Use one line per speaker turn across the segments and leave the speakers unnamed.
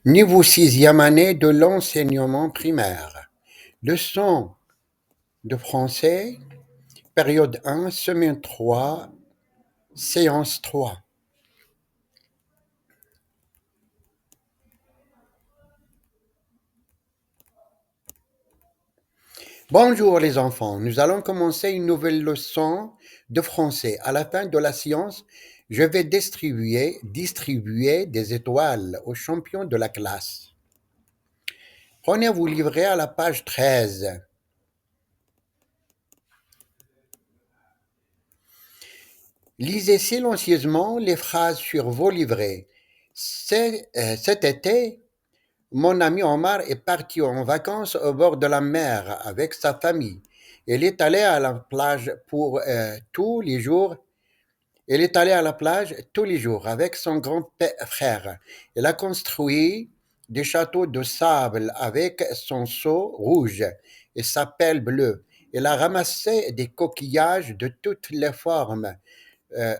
Niveau sixième année de l'enseignement primaire. Leçon de français, période 1, semaine 3, séance 3. Bonjour les enfants, nous allons commencer une nouvelle leçon de français. À la fin de la séance, je vais distribuer des étoiles aux champions de la classe. Prenez vos livrets à la page 13. Lisez silencieusement les phrases sur vos livrets. Cet été, mon ami Omar est parti en vacances au bord de la mer avec sa famille. Il est allé à la plage tous les jours. Il est allé à la plage tous les jours avec son grand frère. Il a construit des châteaux de sable avec son seau rouge et sa pelle bleue. Il a ramassé des coquillages de toutes les formes.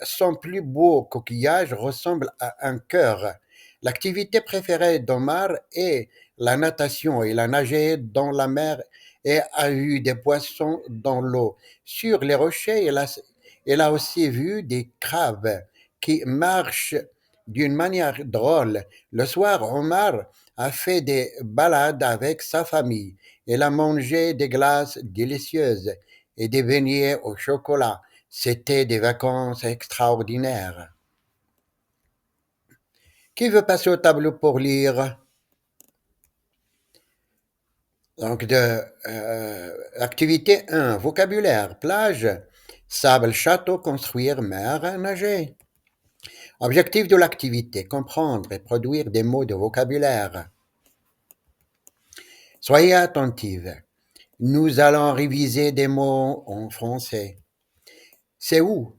Son plus beau coquillage ressemble à un cœur. L'activité préférée d'Omar est la natation. Il a nagé dans la mer et a vu des poissons dans l'eau. Sur les rochers, il a aussi vu des crabes qui marchent d'une manière drôle. Le soir, Omar a fait des balades avec sa famille. Il a mangé des glaces délicieuses et des beignets au chocolat. C'était des vacances extraordinaires. Qui veut passer au tableau pour lire? Donc, activité 1, vocabulaire, plage, sable, château, construire, mer, nager. Objectif de l'activité, comprendre et produire des mots de vocabulaire. Soyez attentifs. Nous allons réviser des mots en français. C'est où?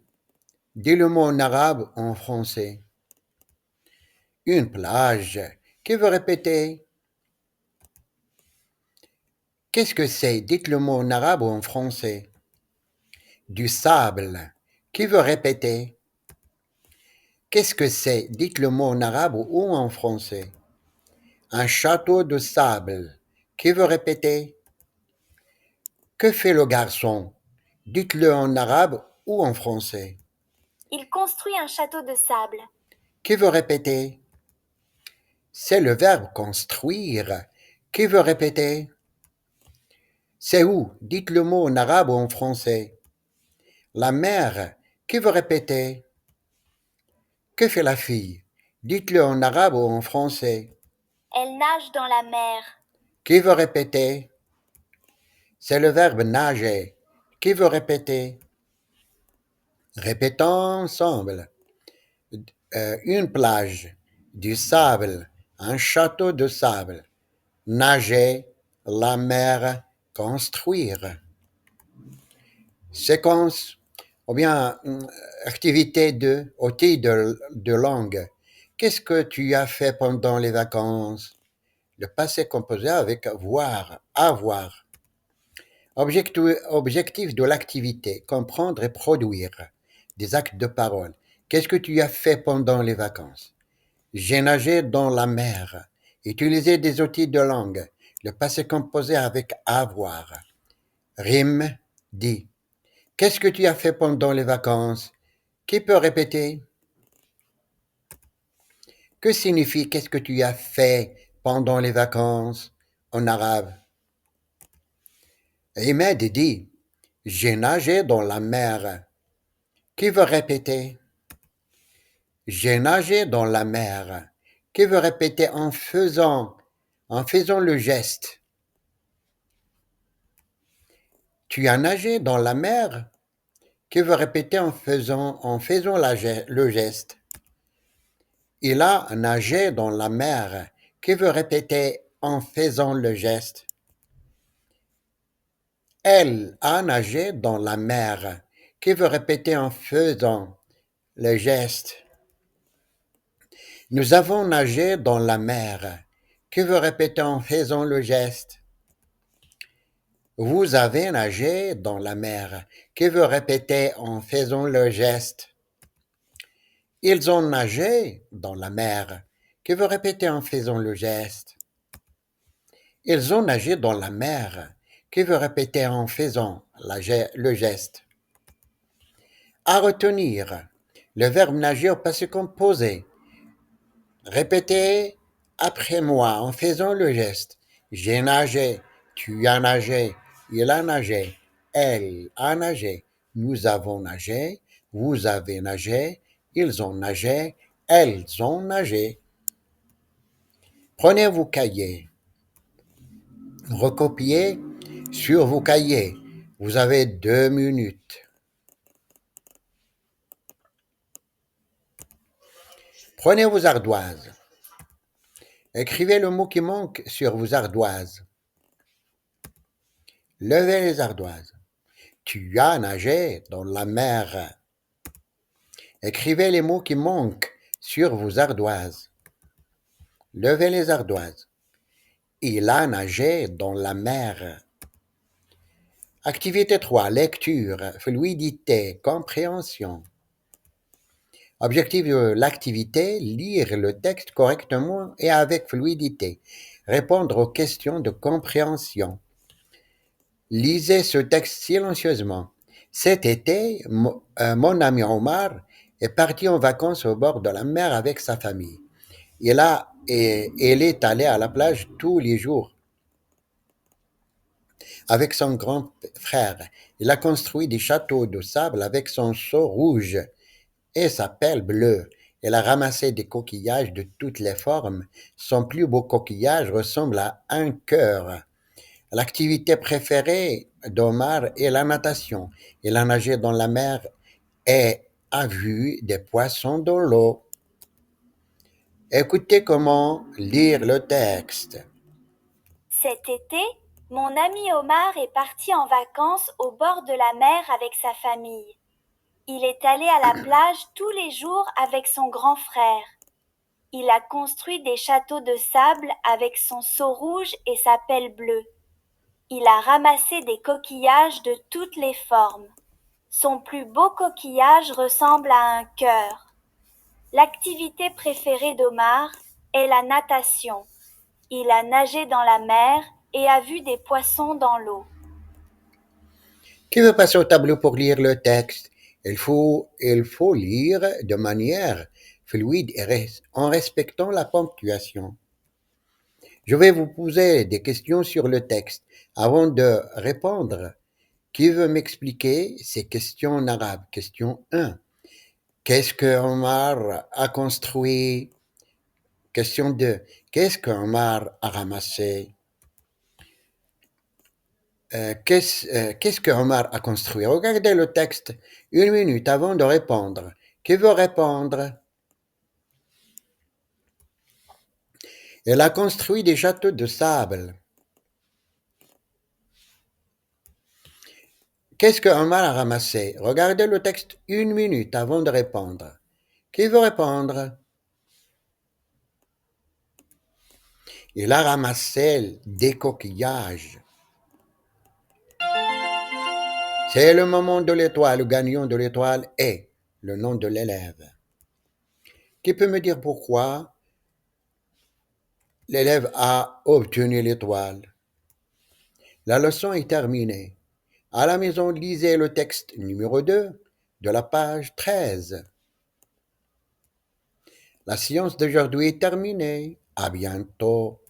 Dis le mot en arabe en français. Une plage. Qui veut répéter? Qu'est-ce que c'est? Dites le mot en arabe ou en français. Du sable. Qui veut répéter? Qu'est-ce que c'est? Dites le mot en arabe ou en français. Un château de sable. Qui veut répéter? Que fait le garçon? Dites-le en arabe ou en français.
Il construit un château de sable.
Qui veut répéter? C'est le verbe construire. Qui veut répéter? C'est où? Dites le mot en arabe ou en français. La mer. Qui veut répéter? Que fait la fille? Dites-le en arabe ou en français.
Elle nage dans la mer.
Qui veut répéter? C'est le verbe nager. Qui veut répéter? Répétons ensemble. Une plage, du sable, un château de sable, nager, la mer, construire. Séquence, ou bien activité 2, outil de langue. Qu'est-ce que tu as fait pendant les vacances? Le passé composé avec voir, avoir. Objectif de l'activité, comprendre et produire. Des actes de parole. Qu'est-ce que tu as fait pendant les vacances? J'ai nagé dans la mer. Utiliser des outils de langue. Le passé composé avec avoir. Rime, dit. Qu'est-ce que tu as fait pendant les vacances? Qui peut répéter? Que signifie qu'est-ce que tu as fait pendant les vacances en arabe? Ahmed dit, j'ai nagé dans la mer. Qui veut répéter? J'ai nagé dans la mer. Qui veut répéter en faisant le geste? Tu as nagé dans la mer? Qui veut répéter en faisant le geste? Il a nagé dans la mer. Qui veut répéter en faisant le geste? Elle a nagé dans la mer. Qui veut répéter en faisant le geste? Nous avons nagé dans la mer. Qui veut répéter en faisant le geste? Vous avez nagé dans la mer. Qui veut répéter en faisant le geste? Ils ont nagé dans la mer. qui veut répéter en faisant le geste. Ils ont nagé dans la mer, qui veut répéter en faisant le geste. À retenir, le verbe nager au passé composé. Répétez après moi en faisant le geste. J'ai nagé, tu as nagé, il a nagé, elle a nagé, nous avons nagé, vous avez nagé, ils ont nagé, elles ont nagé. Prenez vos cahiers, recopiez sur vos cahiers. Vous avez 2 minutes. Prenez vos ardoises. Écrivez le mot qui manque sur vos ardoises. Levez les ardoises. Tu as nagé dans la mer. Écrivez les mots qui manquent sur vos ardoises. Levez les ardoises. Il a nagé dans la mer. Activité 3. Lecture, fluidité, compréhension. Objectif de l'activité, lire le texte correctement et avec fluidité. Répondre aux questions de compréhension. Lisez ce texte silencieusement. Cet été, mon ami Omar est parti en vacances au bord de la mer avec sa famille. Il est allé à la plage tous les jours avec son grand frère. Il a construit des châteaux de sable avec son seau rouge et sa pelle bleue. Il a ramassé des coquillages de toutes les formes. Son plus beau coquillage ressemble à un cœur. L'activité préférée d'Omar est la natation. Il a nagé dans la mer et a vu des poissons dans l'eau. Écoutez comment lire le texte.
Cet été, mon ami Omar est parti en vacances au bord de la mer avec sa famille. Il est allé à la plage tous les jours avec son grand frère. Il a construit des châteaux de sable avec son seau rouge et sa pelle bleue. Il a ramassé des coquillages de toutes les formes. Son plus beau coquillage ressemble à un cœur. L'activité préférée d'Omar est la natation. Il a nagé dans la mer et a vu des poissons dans l'eau.
Qui veut passer au tableau pour lire le texte? Il faut lire de manière fluide et en respectant la ponctuation. Je vais vous poser des questions sur le texte. Avant de répondre, qui veut m'expliquer ces questions en arabe? Question 1. Qu'est-ce que Omar a construit? Question 2. Qu'est-ce que Omar a ramassé? Qu'est-ce que Omar a construit? Regardez le texte 1 minute avant de répondre. Qui veut répondre? Il a construit des châteaux de sable. Qu'est-ce que Omar a ramassé? Regardez le texte 1 minute avant de répondre. Qui veut répondre? Il a ramassé des coquillages. C'est le moment de l'étoile. Le gagnant de l'étoile est le nom de l'élève. Qui peut me dire pourquoi l'élève a obtenu l'étoile? La leçon est terminée. À la maison, lisez le texte numéro 2 de la page 13. La séance d'aujourd'hui est terminée. À bientôt.